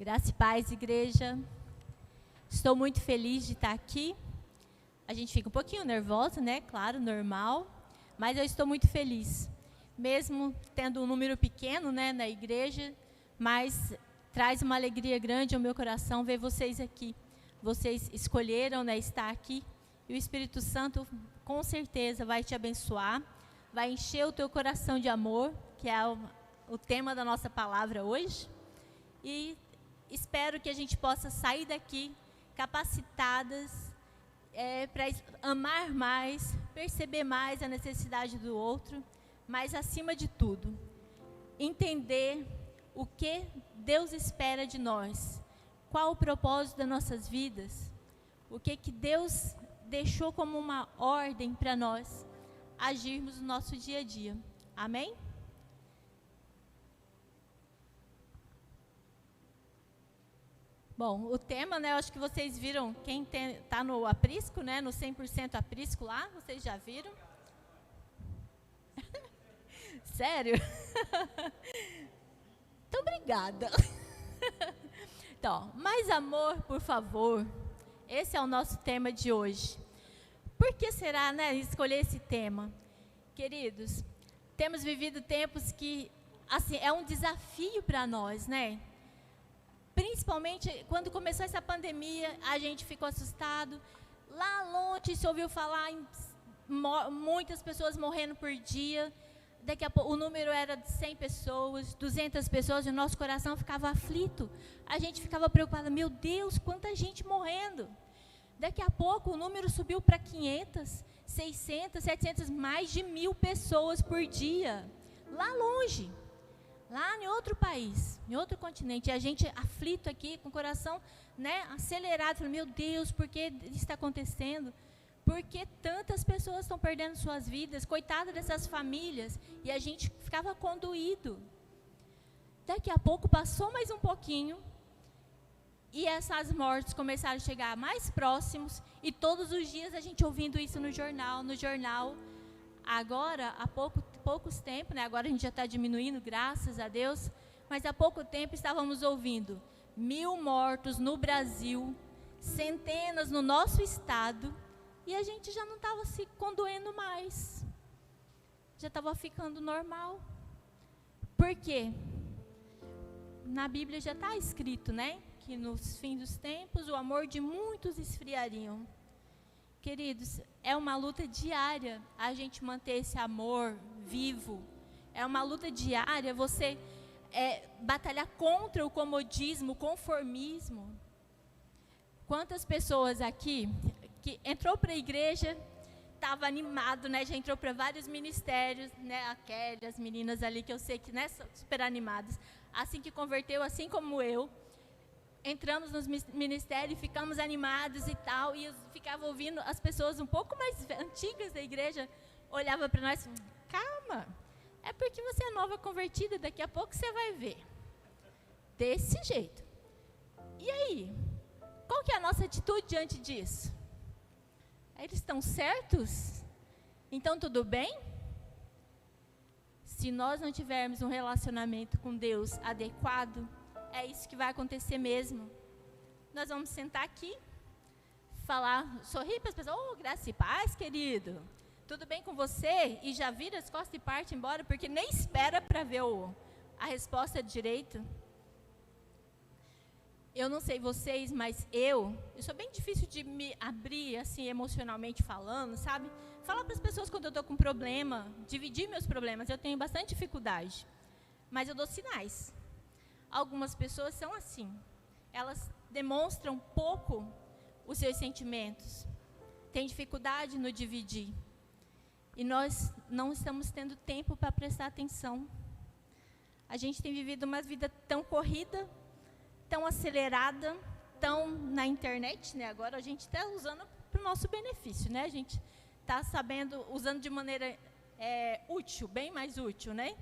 Graça e paz, igreja. Estou muito feliz de estar aqui. A gente fica um pouquinho nervosa, né? Claro, normal. Mas eu estou muito feliz. Mesmo tendo um número pequeno, né, na igreja, mas traz uma alegria grande ao meu coração ver vocês aqui. Vocês escolheram, né, estar aqui. E o Espírito Santo, com certeza, vai te abençoar. Vai encher o teu coração de amor, que é o tema da nossa palavra hoje. E espero que a gente possa sair daqui capacitadas para amar mais, perceber mais a necessidade do outro, mas acima de tudo, entender o que Deus espera de nós, qual o propósito das nossas vidas, o que Deus deixou como uma ordem para nós agirmos no nosso dia a dia. Amém? Bom, o tema, né, eu acho que vocês viram, quem está no aprisco, né, no 100% aprisco lá, vocês já viram? Sério? Então, obrigada. Então, mais amor, por favor. Esse é o nosso tema de hoje. Por que será, né, escolher esse tema? Queridos, temos vivido tempos que, assim, é um desafio para nós, né? Principalmente quando começou essa pandemia, a gente ficou assustado. Lá longe se ouviu falar em muitas pessoas morrendo por dia. Daqui a pouco o número era de 100 pessoas, 200 pessoas, e o nosso coração ficava aflito. A gente ficava preocupada, meu Deus, quanta gente morrendo. Daqui a pouco o número subiu para 500, 600, 700, mais de 1.000 pessoas por dia. Lá longe. Lá em outro país, em outro continente, e a gente aflito aqui, com o coração, né, acelerado, falando, meu Deus, por que isso está acontecendo? Por que tantas pessoas estão perdendo suas vidas? Coitada dessas famílias, e a gente ficava condoído. Daqui a pouco passou mais um pouquinho, e essas mortes começaram a chegar mais próximos, e todos os dias a gente ouvindo isso no jornal. Agora, há poucos tempos, né, agora a gente já está diminuindo, graças a Deus, mas há pouco tempo estávamos ouvindo 1.000 mortos no Brasil, centenas no nosso estado, e a gente já não estava se condoendo mais, já estava ficando normal. Por quê? Na Bíblia já está escrito, né, que nos fins dos tempos o amor de muitos esfriariam. Queridos, é uma luta diária a gente manter esse amor vivo. É uma luta diária você batalhar contra o comodismo, o conformismo. Quantas pessoas aqui que entrou para a igreja, estava animado, né? Já entrou para vários ministérios, né? A Kelly, as meninas ali que eu sei que, né, são super animadas. Assim que converteu, assim como eu. Entramos nos ministérios, ficamos animados e tal, e eu ficava ouvindo as pessoas um pouco mais antigas da igreja, olhavam para nós, calma, é porque você é nova convertida, daqui a pouco você vai ver, desse jeito. E aí, qual que é a nossa atitude diante disso? Eles estão certos? Então tudo bem? Se nós não tivermos um relacionamento com Deus adequado, é isso que vai acontecer mesmo. Nós vamos sentar aqui, falar, sorrir para as pessoas, graça e paz, querido, tudo bem com você? E já vira as costas e parte embora, porque nem espera para ver a resposta direito. Eu não sei vocês, mas eu sou bem difícil de me abrir, assim, emocionalmente falando, sabe? Falar para as pessoas quando eu estou com problema, dividir meus problemas, eu tenho bastante dificuldade, mas eu dou sinais. Algumas pessoas são assim, elas demonstram pouco os seus sentimentos, têm dificuldade no dividir, e nós não estamos tendo tempo para prestar atenção. A gente tem vivido uma vida tão corrida, tão acelerada, tão na internet, né? Agora a gente está usando para o nosso benefício, né? A gente está sabendo, usando de maneira útil, bem mais útil, né?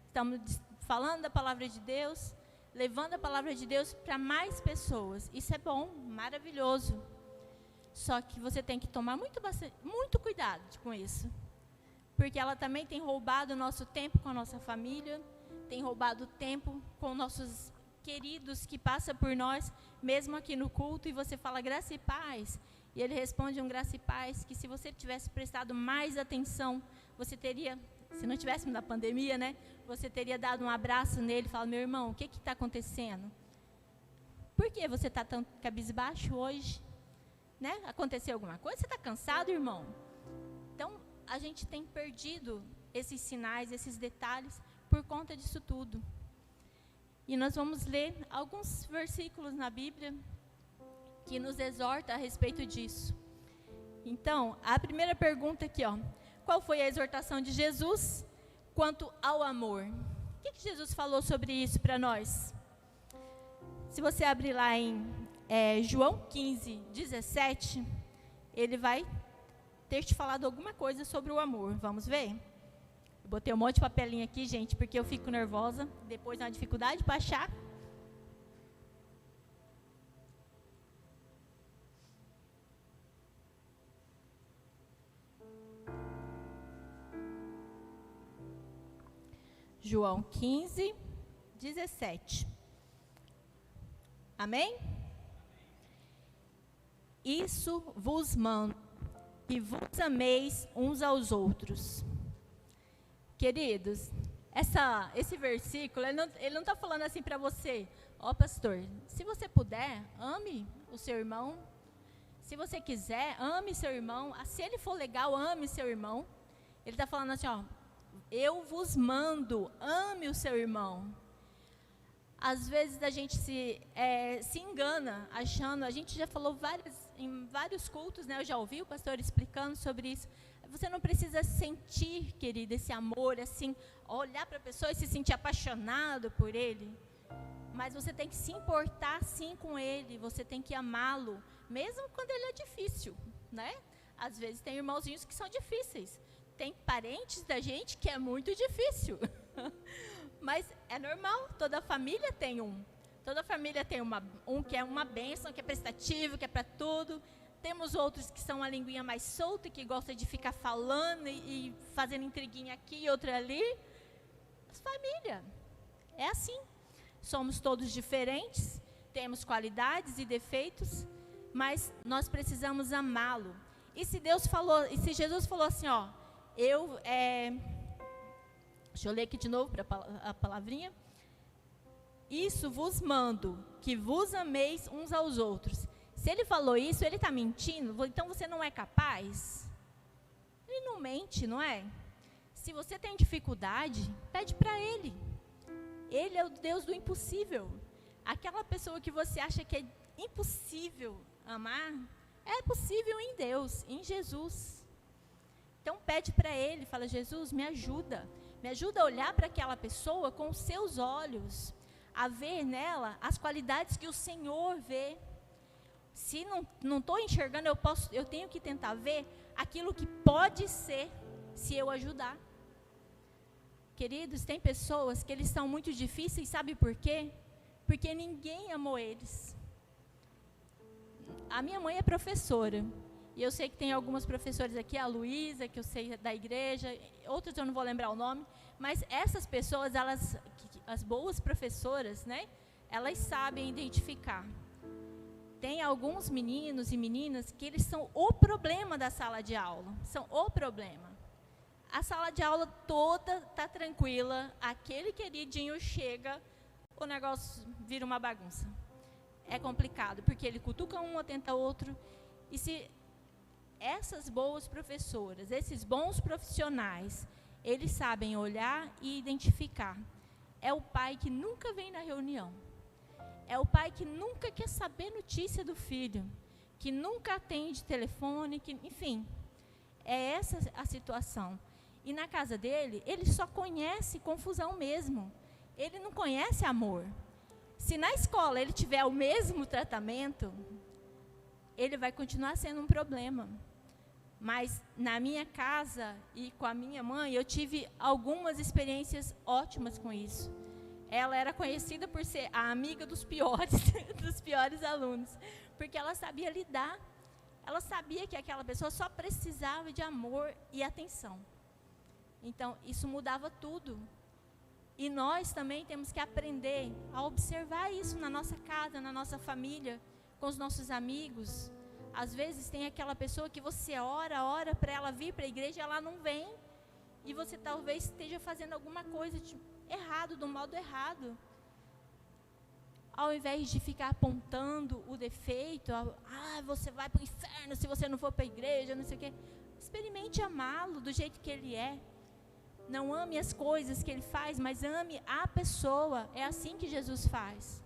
Estamos falando da palavra de Deus, levando a palavra de Deus para mais pessoas. Isso é bom, maravilhoso. Só que você tem que tomar muito cuidado com isso. Porque ela também tem roubado o nosso tempo com a nossa família, tem roubado tempo com nossos queridos que passam por nós, mesmo aqui no culto, e você fala graça e paz, e ele responde um graça e paz, que se você tivesse prestado mais atenção, você teria, se não tivéssemos na pandemia, né, você teria dado um abraço nele e falado, meu irmão, o que está acontecendo? Por que você está tão cabisbaixo hoje? Né? Aconteceu alguma coisa? Você está cansado, irmão? Então, a gente tem perdido esses sinais, esses detalhes, por conta disso tudo. E nós vamos ler alguns versículos na Bíblia que nos exorta a respeito disso. Então, a primeira pergunta aqui, ó. Qual foi a exortação de Jesus quanto ao amor? O que Jesus falou sobre isso para nós? Se você abrir lá em João 15, 17, ele vai ter te falado alguma coisa sobre o amor. Vamos ver? Eu botei um monte de papelinho aqui, gente, porque eu fico nervosa. Depois dá uma dificuldade para achar. João 15, 17. Amém? Isso vos mando, que vos ameis uns aos outros. Queridos, esse versículo, ele não está falando assim para você, ó pastor, se você puder, ame o seu irmão. Se você quiser, ame seu irmão. Se ele for legal, ame seu irmão. Ele está falando assim, ó, eu vos mando, ame o seu irmão. Às vezes a gente se engana, achando, a gente já falou em vários cultos, né? Eu já ouvi o pastor explicando sobre isso. Você não precisa sentir, querido, esse amor, assim, olhar para a pessoa e se sentir apaixonado por ele. Mas você tem que se importar, sim, com ele. Você tem que amá-lo, mesmo quando ele é difícil, né? Às vezes tem irmãozinhos que são difíceis. Tem parentes da gente que é muito difícil. Mas é normal, toda família tem um. Toda família tem um que é uma bênção, que é prestativo, que é para tudo. Temos outros que são a linguinha mais solta, que gosta de ficar falando e fazendo intriguinha aqui e outra ali. Mas família, é assim. Somos todos diferentes, temos qualidades e defeitos, mas nós precisamos amá-lo. E se Jesus falou assim, ó, deixa eu ler aqui de novo para a palavrinha. Isso vos mando, que vos ameis uns aos outros. Se ele falou isso, ele está mentindo? Então você não é capaz? Ele não mente, não é? Se você tem dificuldade, pede para ele. Ele é o Deus do impossível. Aquela pessoa que você acha que é impossível amar, é possível em Deus, em Jesus. Então pede para ele, fala, Jesus, me ajuda a olhar para aquela pessoa com os seus olhos, a ver nela as qualidades que o Senhor vê. Se não estou enxergando, eu tenho que tentar ver aquilo que pode ser, se eu ajudar. Queridos, tem pessoas que eles são muito difíceis, sabe por quê? Porque ninguém amou eles. A minha mãe é professora, e eu sei que tem algumas professoras aqui, a Luísa, que eu sei da igreja, outras eu não vou lembrar o nome, mas essas pessoas, as boas professoras, né, elas sabem identificar. Tem alguns meninos e meninas que eles são o problema da sala de aula, são o problema. A sala de aula toda está tranquila, aquele queridinho chega, o negócio vira uma bagunça. É complicado, porque ele cutuca um, atenta outro. E se essas boas professoras, esses bons profissionais, eles sabem olhar e identificar. É o pai que nunca vem na reunião. É o pai que nunca quer saber notícia do filho, que nunca atende telefone, enfim. É essa a situação. E na casa dele, ele só conhece confusão mesmo. Ele não conhece amor. Se na escola ele tiver o mesmo tratamento, ele vai continuar sendo um problema. Mas na minha casa e com a minha mãe, eu tive algumas experiências ótimas com isso. Ela era conhecida por ser a amiga dos piores, dos piores alunos, porque ela sabia lidar. Ela sabia que aquela pessoa só precisava de amor e atenção. Então, isso mudava tudo. E nós também temos que aprender a observar isso na nossa casa, na nossa família, com os nossos amigos. Às vezes tem aquela pessoa que você ora para ela vir para a igreja e ela não vem. E você talvez esteja fazendo alguma coisa errado, do modo errado. Ao invés de ficar apontando o defeito, você vai para o inferno se você não for para a igreja, não sei o quê. Experimente amá-lo do jeito que ele é. Não ame as coisas que ele faz, mas ame a pessoa. É assim que Jesus faz.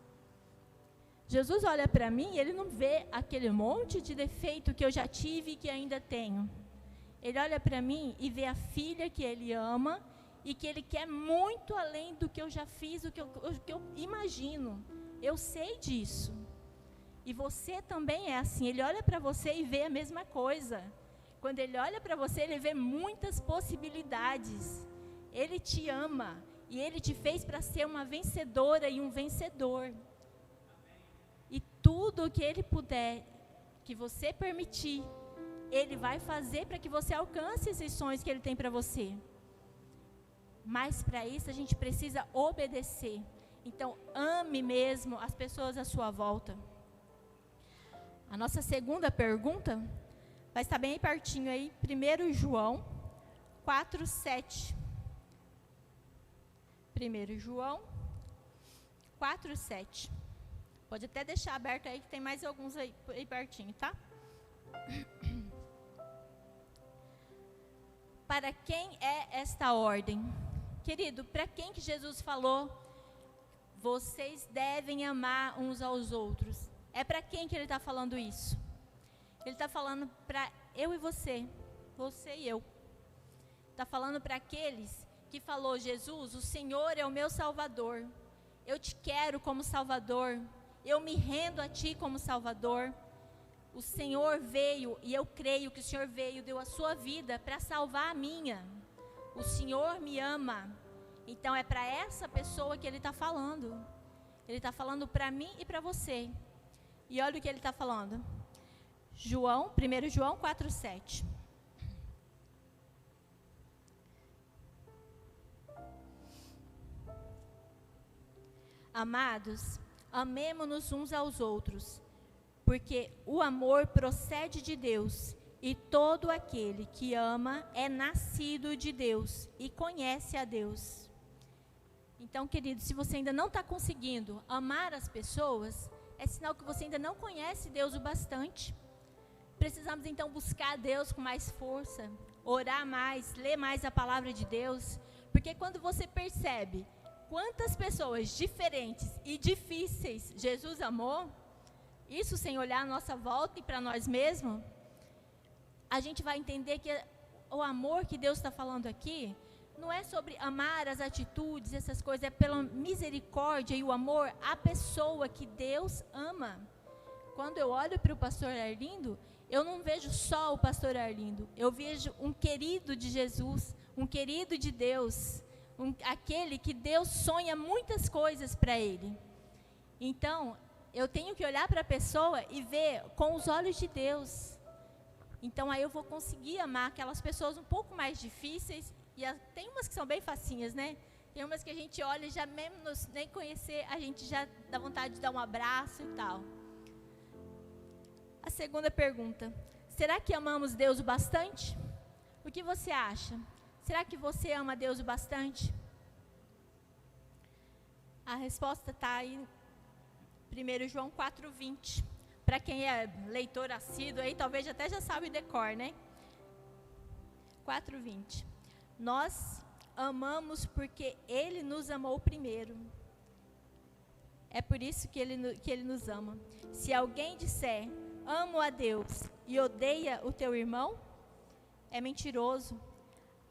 Jesus olha para mim e ele não vê aquele monte de defeito que eu já tive e que ainda tenho. Ele olha para mim e vê a filha que ele ama e que ele quer muito além do que eu já fiz, o que eu imagino. Eu sei disso. E você também é assim. Ele olha para você e vê a mesma coisa. Quando ele olha para você, ele vê muitas possibilidades. Ele te ama e ele te fez para ser uma vencedora e um vencedor. E tudo o que ele puder, que você permitir, ele vai fazer para que você alcance esses sonhos que ele tem para você. Mas para isso a gente precisa obedecer. Então, ame mesmo as pessoas à sua volta. A nossa segunda pergunta vai estar bem pertinho aí, 1 João 4:7. 1 João 4:7. Pode até deixar aberto aí, que tem mais alguns aí pertinho, tá? Para quem é esta ordem? Querido, para quem que Jesus falou, vocês devem amar uns aos outros? É para quem que ele está falando isso? Ele está falando para eu e você e eu. Está falando para aqueles que falou, Jesus, o Senhor é o meu Salvador. Eu te quero como Salvador. Eu me rendo a ti como Salvador. O Senhor veio, e eu creio que o Senhor veio, deu a sua vida para salvar a minha. O Senhor me ama. Então é para essa pessoa que ele está falando. Ele está falando para mim e para você. E olha o que ele está falando. 1 João 4:7. Amados, amemo-nos uns aos outros, porque o amor procede de Deus, e todo aquele que ama é nascido de Deus e conhece a Deus. Então, querido, se você ainda não está conseguindo amar as pessoas, é sinal que você ainda não conhece Deus o bastante. Precisamos então buscar Deus com mais força, orar mais, ler mais a palavra de Deus, porque quando você percebe quantas pessoas diferentes e difíceis Jesus amou, isso sem olhar a nossa volta e para nós mesmos, a gente vai entender que o amor que Deus está falando aqui não é sobre amar as atitudes, essas coisas, é pela misericórdia e o amor à pessoa que Deus ama. Quando eu olho para o pastor Arlindo, eu não vejo só o pastor Arlindo, eu vejo um querido de Jesus, um querido de Deus, aquele que Deus sonha muitas coisas para ele. Então, eu tenho que olhar para a pessoa e ver com os olhos de Deus. Então, aí eu vou conseguir amar aquelas pessoas um pouco mais difíceis. E tem umas que são bem facinhas, né? Tem umas que a gente olha e já mesmo nem conhecer, a gente já dá vontade de dar um abraço e tal. A segunda pergunta. Será que amamos Deus o bastante? O que você acha? Será que você ama Deus o bastante? A resposta está aí em 1 João 4:20. Para quem é leitor assíduo aí, talvez até já sabe o decor, né? 4:20. Nós amamos porque Ele nos amou primeiro. É por isso que Ele nos ama. Se alguém disser, amo a Deus e odeia o teu irmão, é mentiroso.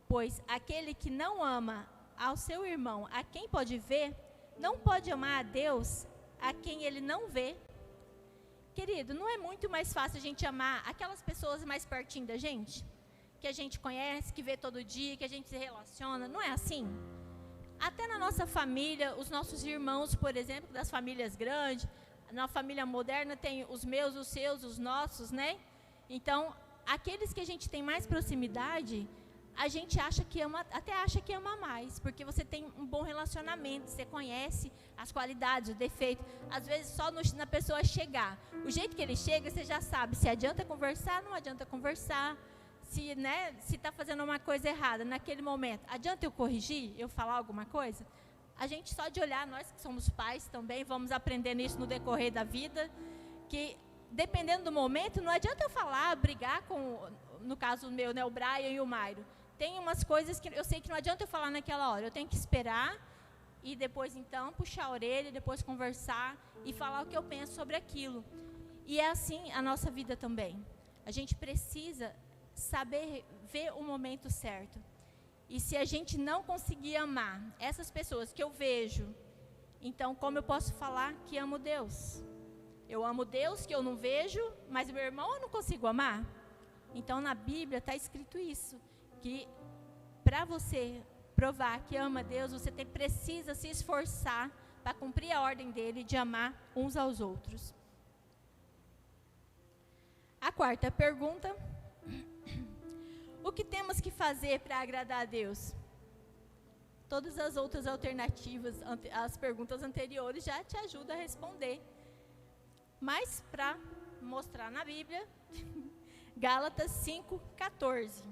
Pois aquele que não ama ao seu irmão, a quem pode ver, não pode amar a Deus, a quem ele não vê. Querido, não é muito mais fácil a gente amar aquelas pessoas mais pertinho da gente? Que a gente conhece, que vê todo dia, que a gente se relaciona, não é assim? Até na nossa família, os nossos irmãos, por exemplo, das famílias grandes, na família moderna tem os meus, os seus, os nossos, né? Então, aqueles que a gente tem mais proximidade, a gente acha que ama, até acha que ama mais, porque você tem um bom relacionamento, você conhece as qualidades, o defeito. Às vezes só na pessoa chegar, o jeito que ele chega, você já sabe se adianta conversar, não adianta conversar, se está fazendo uma coisa errada naquele momento, adianta eu corrigir, eu falar alguma coisa? A gente só de olhar, nós que somos pais também, vamos aprendendo isso no decorrer da vida, que dependendo do momento, não adianta eu falar, brigar com, no caso meu, o Brian e o Mairo. Tem umas coisas que eu sei que não adianta eu falar naquela hora, eu tenho que esperar e depois então puxar a orelha, depois conversar e falar o que eu penso sobre aquilo. E é assim a nossa vida também. A gente precisa saber ver o momento certo. E se a gente não conseguir amar essas pessoas que eu vejo, então como eu posso falar que amo Deus? Eu amo Deus que eu não vejo, mas meu irmão eu não consigo amar? Então na Bíblia está escrito isso, que para você provar que ama Deus, você precisa se esforçar para cumprir a ordem dele de amar uns aos outros. A quarta pergunta: o que temos que fazer para agradar a Deus? Todas as outras alternativas, as perguntas anteriores já te ajudam a responder. Mas para mostrar na Bíblia, Gálatas 5:14.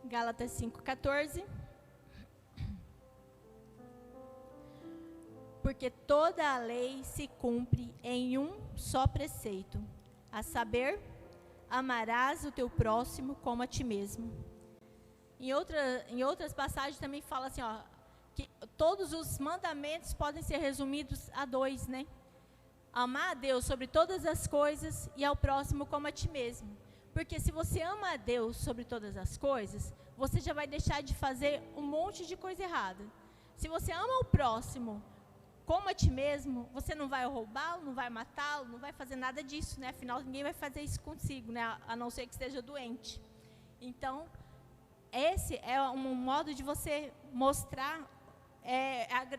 Gálatas 5:14. Porque toda a lei se cumpre em um só preceito, a saber, amarás o teu próximo como a ti mesmo. Em outras passagens também fala assim, que todos os mandamentos podem ser resumidos a 2, né? Amar a Deus sobre todas as coisas e ao próximo como a ti mesmo. Porque se você ama a Deus sobre todas as coisas, você já vai deixar de fazer um monte de coisa errada. Se você ama o próximo como a ti mesmo, você não vai roubá-lo, não vai matá-lo, não vai fazer nada disso, né? Afinal, ninguém vai fazer isso consigo, né? A não ser que esteja doente. Então, esse é um modo de você mostrar,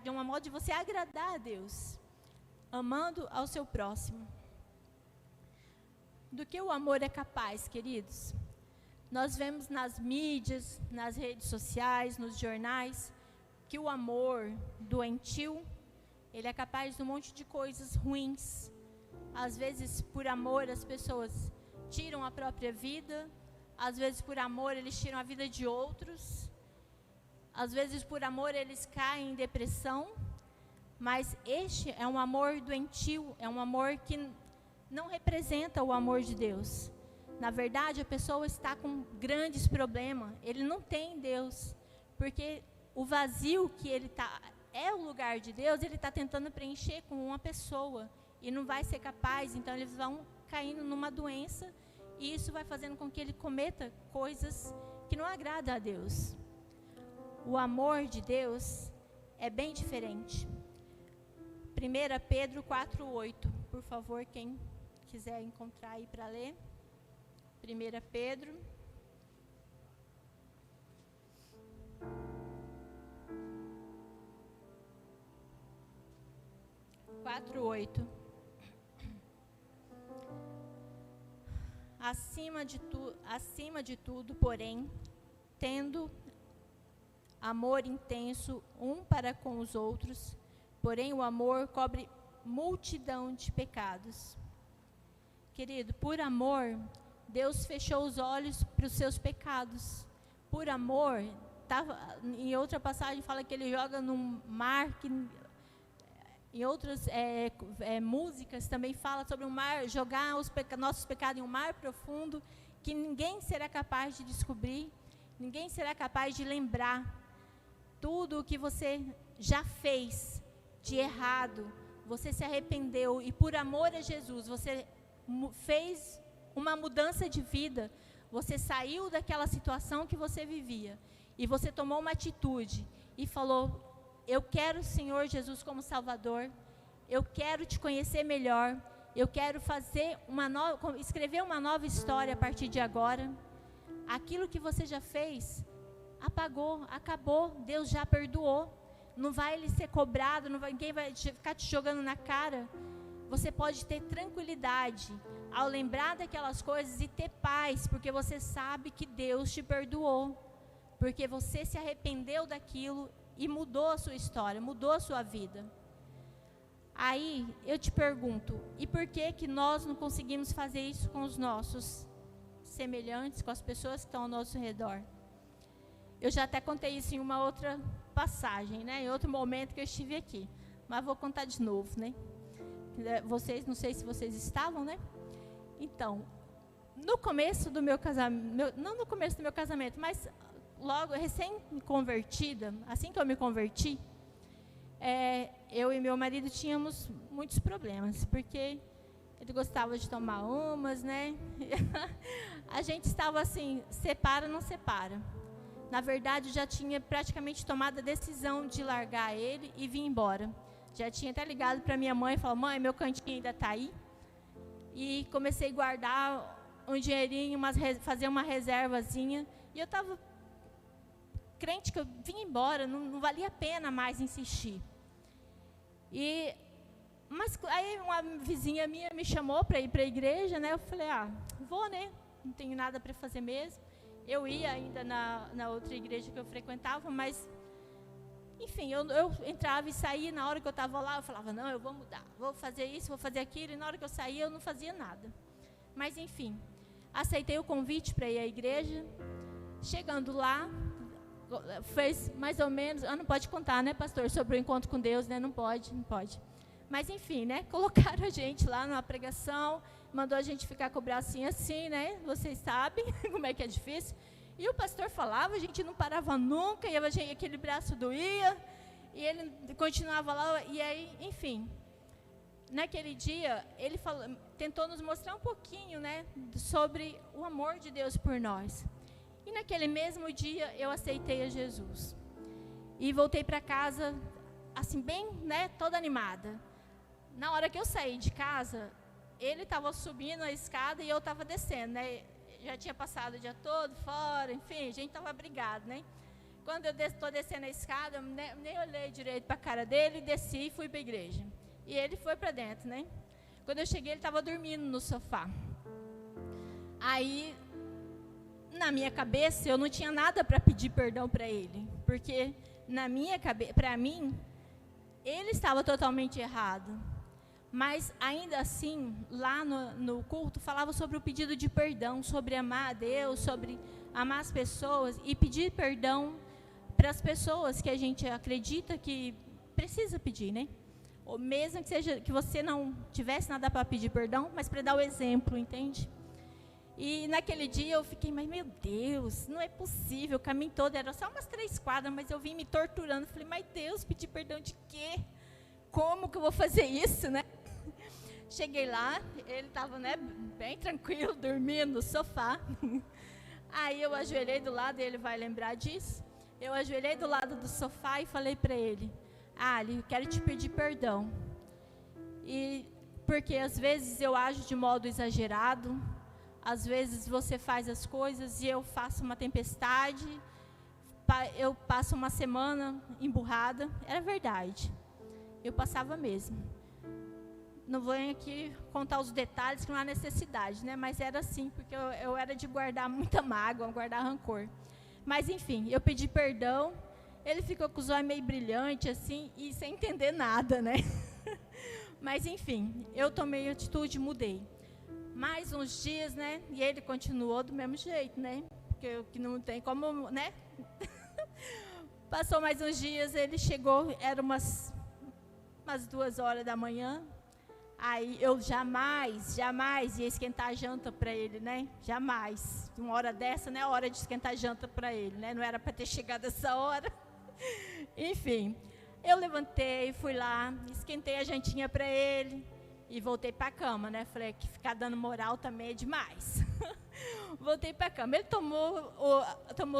um modo de você agradar a Deus, amando ao seu próximo. Do que o amor é capaz, queridos? Nós vemos nas mídias, nas redes sociais, nos jornais, que o amor doentio, ele é capaz de um monte de coisas ruins. Às vezes, por amor, as pessoas tiram a própria vida. Às vezes, por amor, eles tiram a vida de outros. Às vezes, por amor, eles caem em depressão. Mas este é um amor doentio, é um amor que não representa o amor de Deus. Na verdade, a pessoa está com grandes problemas. Ele não tem Deus, porque o vazio que ele está, é o lugar de Deus, ele está tentando preencher com uma pessoa, e não vai ser capaz. Então eles vão caindo numa doença, e isso vai fazendo com que ele cometa coisas que não agradam a Deus. O amor de Deus é bem diferente. 1 Pedro 4:8, por favor, quem quiser encontrar aí para ler. 1 Pedro 4:8. Acima de tudo, porém, tendo amor intenso um para com os outros, porém o amor cobre multidão de pecados. Querido, por amor, Deus fechou os olhos para os seus pecados. Por amor, em outra passagem fala que ele joga num mar, que em outras músicas também fala sobre o mar, jogar nossos pecados em um mar profundo, que ninguém será capaz de descobrir, ninguém será capaz de lembrar tudo o que você já fez de errado. Você se arrependeu e por amor a Jesus, você fez uma mudança de vida, você saiu daquela situação que você vivia, e você tomou uma atitude, e falou, eu quero o Senhor Jesus como Salvador, eu quero te conhecer melhor, eu quero escrever uma nova história a partir de agora. Aquilo que você já fez, apagou, acabou, Deus já perdoou, não vai ser cobrado, ninguém vai ficar te jogando na cara. você pode ter tranquilidade ao lembrar daquelas coisas e ter paz, porque você sabe que Deus te perdoou, porque você se arrependeu daquilo e mudou a sua história, mudou a sua vida. Aí eu te pergunto, e por que nós não conseguimos fazer isso com os nossos semelhantes, com as pessoas que estão ao nosso redor? Eu já até contei isso em uma outra passagem, né? Em outro momento que eu estive aqui, mas vou contar de novo, né? Vocês, não sei se vocês estavam, né? Então, no começo do meu casamento, não no começo do meu casamento, mas logo, recém-convertida, assim que eu me converti, eu e meu marido tínhamos muitos problemas, porque ele gostava de tomar umas, né? A gente estava assim, separa, não separa. Na verdade, já tinha praticamente tomado a decisão de largar ele e vir embora. Já tinha até ligado para minha mãe e falou: mãe, meu cantinho ainda está aí. E comecei a guardar um dinheirinho, fazer uma reservazinha. E eu estava crente que eu vim embora, não valia a pena mais insistir. Mas aí uma vizinha minha me chamou para ir para a igreja, né? Eu falei: vou, né? Não tenho nada para fazer mesmo. Eu ia ainda na outra igreja que eu frequentava, mas, enfim, eu entrava e saía. Na hora que eu estava lá, eu falava: não, eu vou mudar, vou fazer isso, vou fazer aquilo. E na hora que eu saía, eu não fazia nada. Mas, enfim, aceitei o convite para ir à igreja. Chegando lá, fez mais ou menos, não pode contar, né, pastor, sobre o encontro com Deus, né? Não pode. Mas, enfim, né, colocaram a gente lá numa pregação, mandou a gente ficar com o bracinho assim, né? Vocês sabem como é que é difícil. E o pastor falava, a gente não parava nunca, e aquele braço doía, e ele continuava lá, e aí, enfim. Naquele dia, ele tentou nos mostrar um pouquinho, né, sobre o amor de Deus por nós. E naquele mesmo dia, eu aceitei a Jesus. E voltei para casa, assim, bem, né, toda animada. Na hora que eu saí de casa, ele estava subindo a escada e eu estava descendo, né? Já tinha passado o dia todo fora, enfim, a gente estava brigado, né? Quando eu estou descendo a escada, nem olhei direito para a cara dele, desci e fui para a igreja. E ele foi para dentro, né? Quando eu cheguei, ele estava dormindo no sofá. Aí, na minha cabeça, eu não tinha nada para pedir perdão para ele, porque na minha cabeça, para mim, ele estava totalmente errado. Mas, ainda assim, lá no culto, falava sobre o pedido de perdão, sobre amar a Deus, sobre amar as pessoas e pedir perdão para as pessoas que a gente acredita que precisa pedir, né? Ou mesmo que você não tivesse nada para pedir perdão, mas para dar o exemplo, entende? E naquele dia eu fiquei: mas meu Deus, não é possível, o caminho todo era só umas 3 quadras, mas eu vim me torturando. Falei: mas Deus, pedir perdão de quê? Como que eu vou fazer isso, né? Cheguei lá, ele estava, né, bem tranquilo, dormindo no sofá. Aí eu ajoelhei do lado, ele vai lembrar disso. Eu ajoelhei do lado do sofá e falei para ele: Ali, eu quero te pedir perdão. E porque às vezes eu ajo de modo exagerado, às vezes você faz as coisas e eu faço uma tempestade, eu passo uma semana emburrada. Era verdade, eu passava mesmo. Não vou aqui contar os detalhes, que não há necessidade, né? Mas era assim, porque eu era de guardar muita mágoa, guardar rancor. Mas, enfim, eu pedi perdão. Ele ficou com os olhos meio brilhantes, assim, e sem entender nada, né? Mas, enfim, eu tomei atitude, mudei. Mais uns dias, né? E ele continuou do mesmo jeito, né? Porque que não tem como, né? Passou mais uns dias, ele chegou, era umas 2 horas da manhã. Aí eu jamais ia esquentar a janta para ele, né? Jamais. Uma hora dessa não é hora de esquentar a janta para ele, né? Não era para ter chegado essa hora. Enfim, eu levantei, fui lá, esquentei a jantinha para ele e voltei para a cama, né? Falei que ficar dando moral também é demais. Voltei para a cama. Ele tomou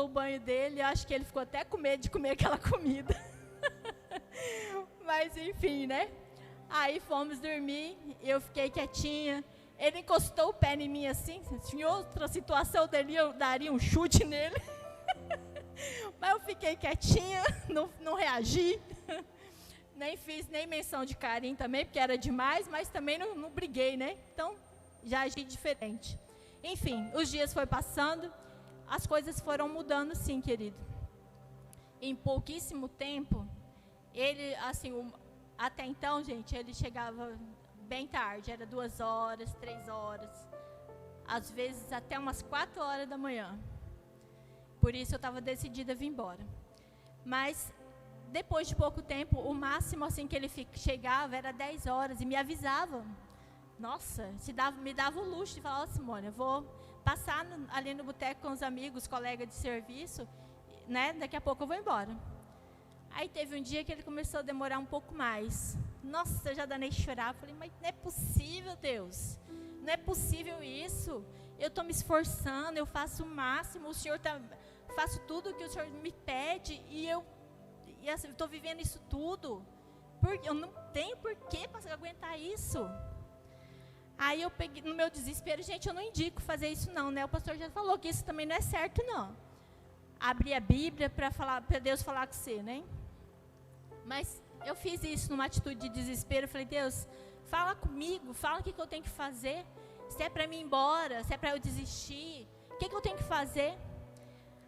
o banho dele, eu acho que ele ficou até com medo de comer aquela comida. Mas enfim, né? Aí fomos dormir, eu fiquei quietinha. Ele encostou o pé em mim assim, em outra situação dele eu daria um chute nele. Mas eu fiquei quietinha, não reagi. Nem fiz nem menção de carinho também, porque era demais, mas também não briguei, né? Então, já agi diferente. Enfim, os dias foram passando, as coisas foram mudando sim, querido. Em pouquíssimo tempo, ele, assim, até então, gente, ele chegava bem tarde, era 2 horas, 3 horas, às vezes até umas 4 horas da manhã. Por isso eu estava decidida a vir embora. Mas, depois de pouco tempo, o máximo assim que ele chegava era 10 horas e me avisava. Nossa, me dava o luxo de falar, Simone, eu vou passar ali no boteco com os amigos, colegas de serviço, né? Daqui a pouco eu vou embora. Aí teve um dia que ele começou a demorar um pouco mais. Nossa, eu já danei chorar. Falei, mas não é possível, Deus. Não é possível isso. Eu estou me esforçando, eu faço o máximo, o Senhor faço tudo o que o Senhor me pede e eu estou vivendo isso tudo. Eu não tenho por que aguentar isso. Aí eu peguei, no meu desespero, gente, eu não indico fazer isso não, né? O pastor já falou que isso também não é certo, não. Abrir a Bíblia para Deus falar com você, né? Mas eu fiz isso numa atitude de desespero. Eu falei, Deus, fala comigo, fala o que eu tenho que fazer. Se é para mim ir embora, se é para eu desistir, o que eu tenho que fazer?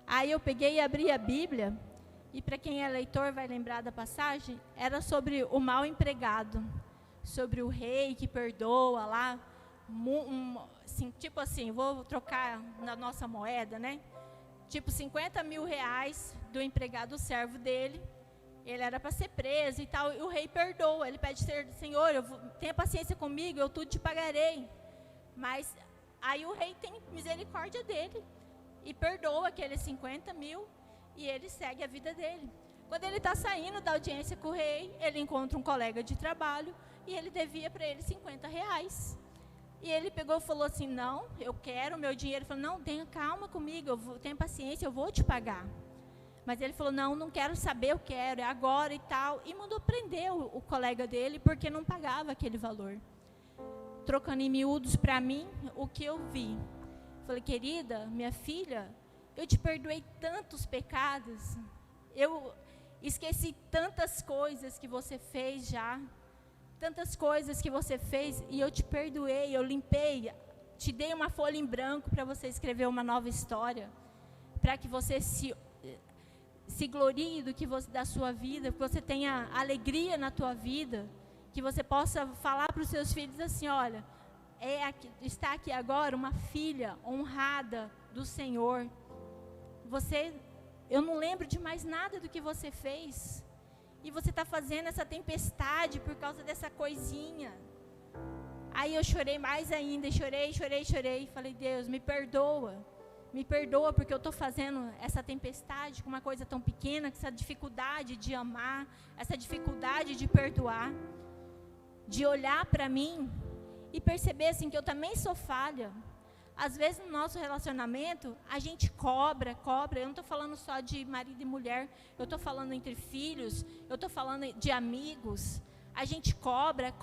Aí eu peguei e abri a Bíblia, e para quem é leitor vai lembrar da passagem, era sobre o mau empregado, sobre o rei que perdoa lá, assim, tipo assim, vou trocar na nossa moeda, né? Tipo 50 mil reais do empregado servo dele, ele era para ser preso e tal, e o rei perdoa, ele pede, Senhor, tenha paciência comigo, eu tudo te pagarei. Mas aí o rei tem misericórdia dele e perdoa aqueles 50 mil e ele segue a vida dele. Quando ele está saindo da audiência com o rei, ele encontra um colega de trabalho e ele devia para ele 50 reais. E ele pegou e falou assim, não, eu quero o meu dinheiro. Ele falou, não, tenha calma comigo, tenha paciência, eu vou te pagar. Mas ele falou, não quero saber, eu quero, é agora e tal. E mandou prender o colega dele porque não pagava aquele valor. Trocando em miúdos para mim, o que eu vi. Falei, querida, minha filha, eu te perdoei tantos pecados, eu esqueci tantas coisas que você fez já, tantas coisas que você fez, e eu te perdoei, eu limpei, te dei uma folha em branco para você escrever uma nova história, para que você se glorie da sua vida, que você tenha alegria na tua vida, que você possa falar para os seus filhos assim, olha, está aqui agora uma filha honrada do Senhor. Eu não lembro de mais nada do que você fez. E você está fazendo essa tempestade por causa dessa coisinha. Aí eu chorei mais ainda, chorei. Falei, Deus, me perdoa porque eu estou fazendo essa tempestade com uma coisa tão pequena, com essa dificuldade de amar, essa dificuldade de perdoar, de olhar para mim e perceber assim, que eu também sou falha. Às vezes no nosso relacionamento, a gente cobra, eu não estou falando só de marido e mulher, eu estou falando entre filhos, eu estou falando de amigos, a gente cobra,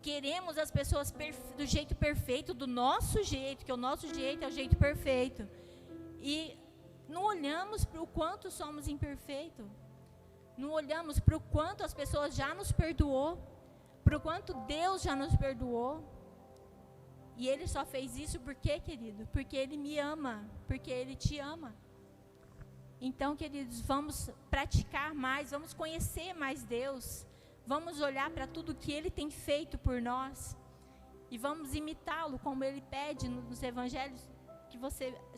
queremos as pessoas do jeito perfeito, do nosso jeito, que o nosso jeito é o jeito perfeito, e não olhamos para o quanto somos imperfeitos, não olhamos para o quanto as pessoas já nos perdoou, para o quanto Deus já nos perdoou. E Ele só fez isso por quê, querido? Porque Ele me ama, porque Ele te ama. Então, queridos, vamos praticar mais, vamos conhecer mais Deus, vamos olhar para tudo que Ele tem feito por nós, e vamos imitá-lo, como Ele pede nos evangelhos, que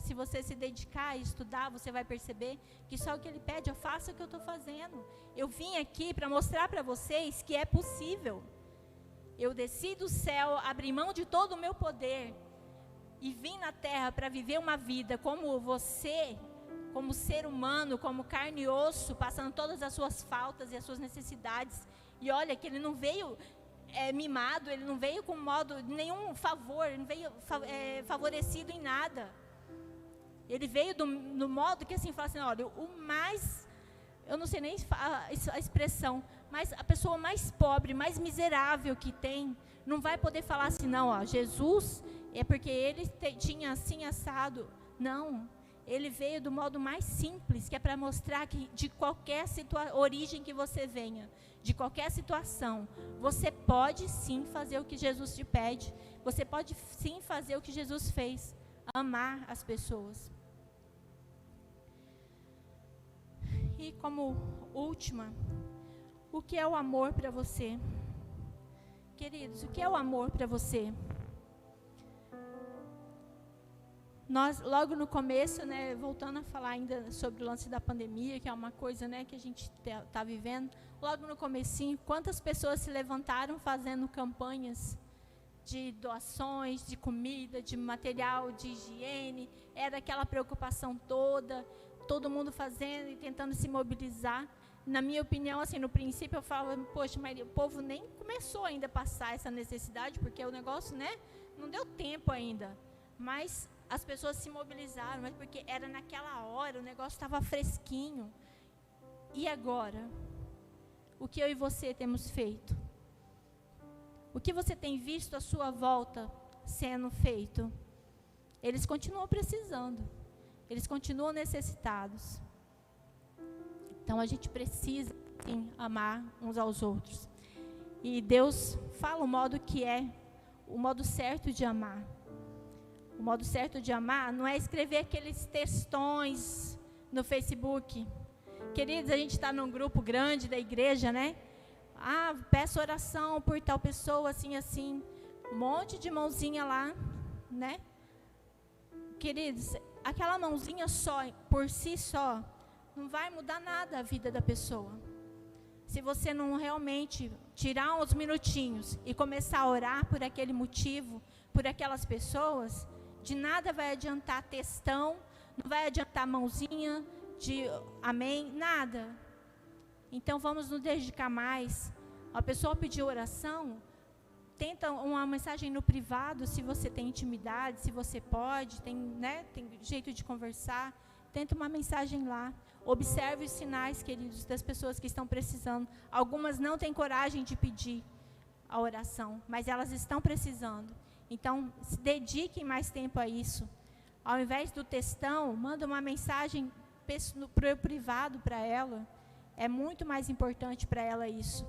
se você se dedicar a estudar, você vai perceber que só o que Ele pede, eu faço o que eu estou fazendo. Eu vim aqui para mostrar para vocês que é possível. Eu desci do céu, abri mão de todo o meu poder e vim na terra para viver uma vida como você, como ser humano, como carne e osso, passando todas as suas faltas e as suas necessidades. E olha que Ele não veio mimado, Ele não veio com nenhum favor, Ele não veio favorecido em nada. Ele veio do modo que assim, fala assim, olha, o mais, eu não sei nem a expressão, mas a pessoa mais pobre, mais miserável que tem, não vai poder falar assim, não, ó, Jesus é porque Ele tinha assim assado. Não, ele veio do modo mais simples, que é para mostrar que de qualquer origem que você venha, de qualquer situação, você pode sim fazer o que Jesus te pede. Você pode sim fazer o que Jesus fez, amar as pessoas. E como última, o que é o amor para você? Queridos, o que é o amor para você? Nós, logo no começo, né, voltando a falar ainda sobre o lance da pandemia, que é uma coisa, né, que a gente está vivendo, logo no comecinho, quantas pessoas se levantaram fazendo campanhas de doações, de comida, de material, de higiene, era aquela preocupação toda, todo mundo fazendo e tentando se mobilizar. Na minha opinião, assim, no princípio eu falo, poxa, mas o povo nem começou ainda a passar essa necessidade, porque o negócio, né, não deu tempo ainda, mas as pessoas se mobilizaram, mas porque era naquela hora, o negócio estava fresquinho. E agora? O que eu e você temos feito? O que você tem visto à sua volta sendo feito? Eles continuam precisando. Eles continuam necessitados. Então a gente precisa, sim, amar uns aos outros. E Deus fala o modo que é, o modo certo de amar. O modo certo de amar não é escrever aqueles textões no Facebook. Queridos, a gente está num grupo grande da igreja, né? Ah, peço oração por tal pessoa, assim, assim. Um monte de mãozinha lá, né? Queridos, aquela mãozinha só, por si só, não vai mudar nada a vida da pessoa. Se você não realmente tirar uns minutinhos e começar a orar por aquele motivo, por aquelas pessoas, de nada vai adiantar textão, não vai adiantar mãozinha de amém, nada. Então vamos nos dedicar mais. A pessoa pediu oração, tenta uma mensagem no privado, se você tem intimidade, se você pode, tem, né, tem jeito de conversar, tenta uma mensagem lá. Observe os sinais, queridos, das pessoas que estão precisando. Algumas não têm coragem de pedir a oração, mas elas estão precisando. Então, se dediquem mais tempo a isso. Ao invés do textão, manda uma mensagem no privado para ela. É muito mais importante para ela isso.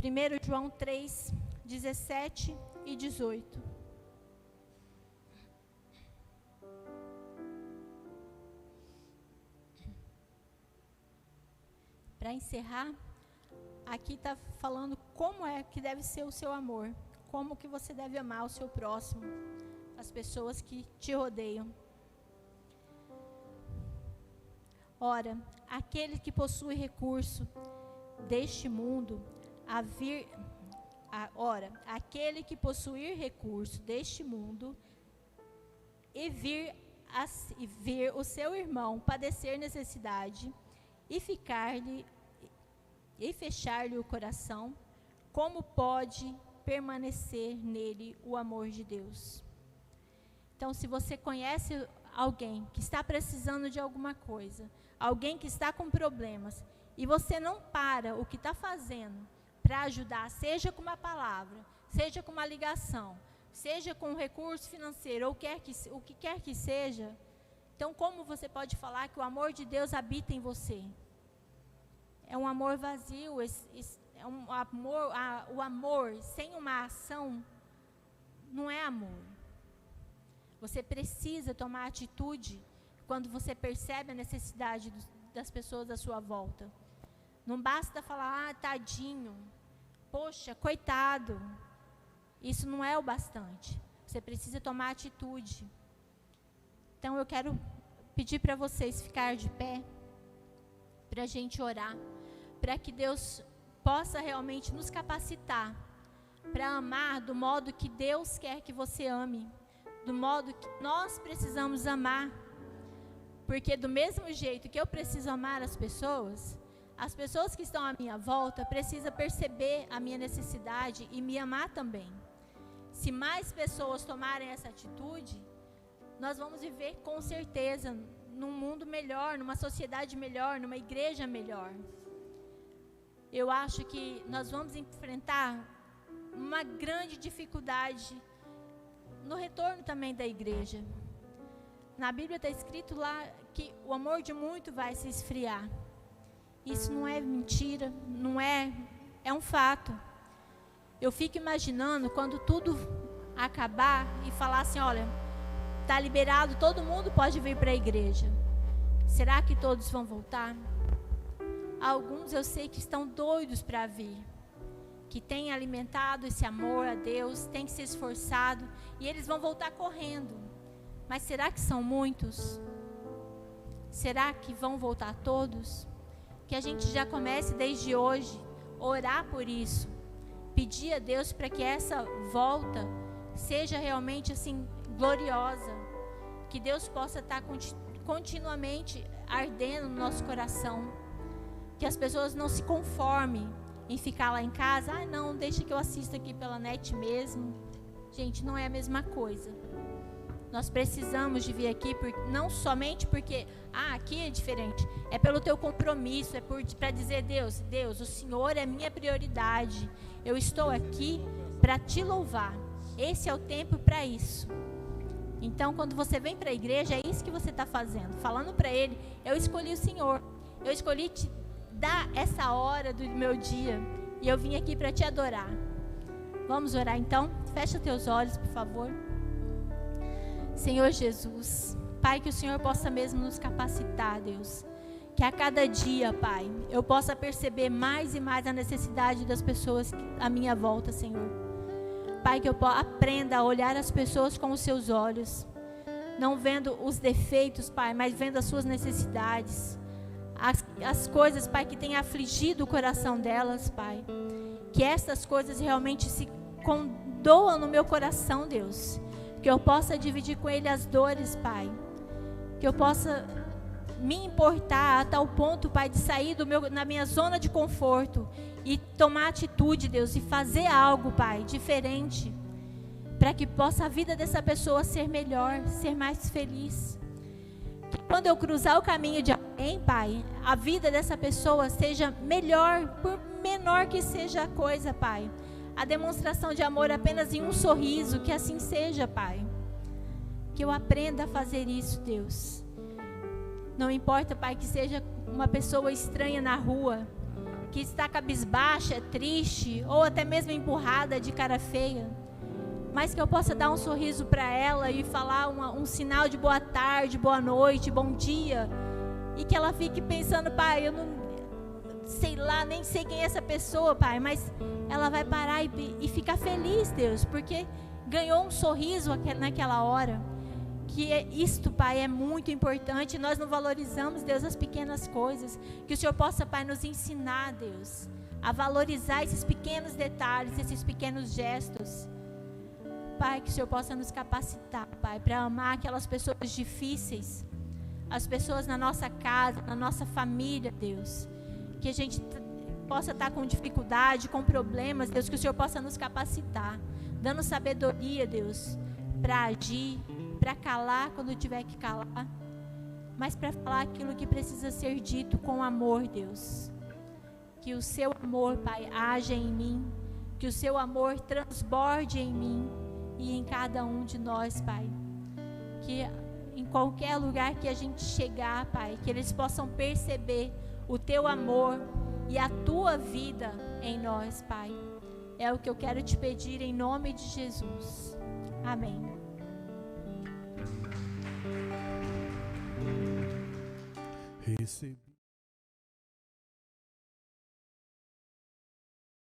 1 João 3, 17 e 18. Para encerrar, aqui está falando como é que deve ser o seu amor, como que você deve amar o seu próximo, as pessoas que te rodeiam. Ora, aquele que possui recurso deste mundo, aquele que possuir recurso deste mundo e ver o seu irmão padecer necessidade e fechar-lhe o coração, como pode permanecer nele o amor de Deus? Então, se você conhece alguém que está precisando de alguma coisa, alguém que está com problemas, e você não para o que está fazendo para ajudar, seja com uma palavra, seja com uma ligação, seja com um recurso financeiro, ou o que quer que seja, então como você pode falar que o amor de Deus habita em você? É um amor vazio, é um amor, o amor sem uma ação não é amor. Você precisa tomar atitude quando você percebe a necessidade das pessoas à sua volta. Não basta falar, tadinho, poxa, coitado. Isso não é o bastante. Você precisa tomar atitude. Então eu quero pedir para vocês ficar de pé, para a gente orar, para que Deus possa realmente nos capacitar para amar do modo que Deus quer que você ame, do modo que nós precisamos amar, porque do mesmo jeito que eu preciso amar as pessoas que estão à minha volta precisam perceber a minha necessidade e me amar também. Se mais pessoas tomarem essa atitude, nós vamos viver com certeza num mundo melhor, numa sociedade melhor, numa igreja melhor. Eu acho que nós vamos enfrentar uma grande dificuldade no retorno também da igreja. na Bíblia está escrito lá que o amor de muito vai se esfriar. Isso não é mentira, não é, é um fato. Eu fico imaginando quando tudo acabar e falar assim, olha, está liberado, todo mundo pode vir para a igreja. Será que todos vão voltar? Alguns eu sei que estão doidos para vir, que têm alimentado esse amor a Deus, têm se esforçado, e eles vão voltar correndo. Mas será que são muitos? Será que vão voltar todos? Que a gente já comece desde hoje a orar por isso, pedir a Deus para que essa volta seja realmente assim gloriosa, que Deus possa estar continuamente ardendo no nosso coração, que as pessoas não se conformem em ficar lá em casa, não, deixa que eu assista aqui pela net mesmo. Gente, não é a mesma coisa. Nós precisamos de vir aqui, não somente porque, aqui é diferente, é pelo teu compromisso, é para dizer, Deus, o Senhor é minha prioridade, eu estou aqui para te louvar, esse é o tempo para isso. Então, quando você vem para a igreja, é isso que você está fazendo, falando para Ele, eu escolhi o Senhor, eu escolhi te dar essa hora do meu dia, e eu vim aqui para te adorar. Vamos orar então? Fecha teus olhos, por favor. Senhor Jesus, Pai, que o Senhor possa mesmo nos capacitar, Deus, que a cada dia, Pai, eu possa perceber mais e mais a necessidade das pessoas à minha volta, Senhor. Pai, que eu aprenda a olhar as pessoas com os seus olhos, não vendo os defeitos, Pai, mas vendo as suas necessidades, as coisas, Pai, que têm afligido o coração delas, Pai, que essas coisas realmente se condoam no meu coração, Deus, que eu possa dividir com Ele as dores, Pai, que eu possa me importar a tal ponto, Pai, de sair na minha zona de conforto e tomar atitude, Deus, e fazer algo, Pai, diferente, para que possa a vida dessa pessoa ser melhor, ser mais feliz. Que quando eu cruzar o caminho de alguém, Pai, a vida dessa pessoa seja melhor, por menor que seja a coisa, Pai. A demonstração de amor apenas em um sorriso, que assim seja, Pai. Que eu aprenda a fazer isso, Deus. Não importa, Pai, que seja uma pessoa estranha na rua, que está cabisbaixa, triste, ou até mesmo empurrada de cara feia, mas que eu possa dar um sorriso para ela e falar um sinal de boa tarde, boa noite, bom dia, e que ela fique pensando, Pai, eu não sei lá, nem sei quem é essa pessoa, Pai, mas ela vai parar e ficar feliz, Deus, porque ganhou um sorriso naquela hora. Que isto, Pai, é muito importante. Nós não valorizamos, Deus, as pequenas coisas. Que o Senhor possa, Pai, nos ensinar, Deus, a valorizar esses pequenos detalhes, esses pequenos gestos. Pai, que o Senhor possa nos capacitar, Pai, para amar aquelas pessoas difíceis, as pessoas na nossa casa, na nossa família, Deus. Que a gente possa estar com dificuldade, com problemas, Deus, que o Senhor possa nos capacitar, dando sabedoria, Deus, para agir, para calar quando tiver que calar, mas para falar aquilo que precisa ser dito com amor, Deus. Que o seu amor, Pai, haja em mim, que o seu amor transborde em mim e em cada um de nós, Pai. Que em qualquer lugar que a gente chegar, Pai, que eles possam perceber o teu amor e a tua vida em nós, Pai. É o que eu quero te pedir em nome de Jesus. Amém. Recebi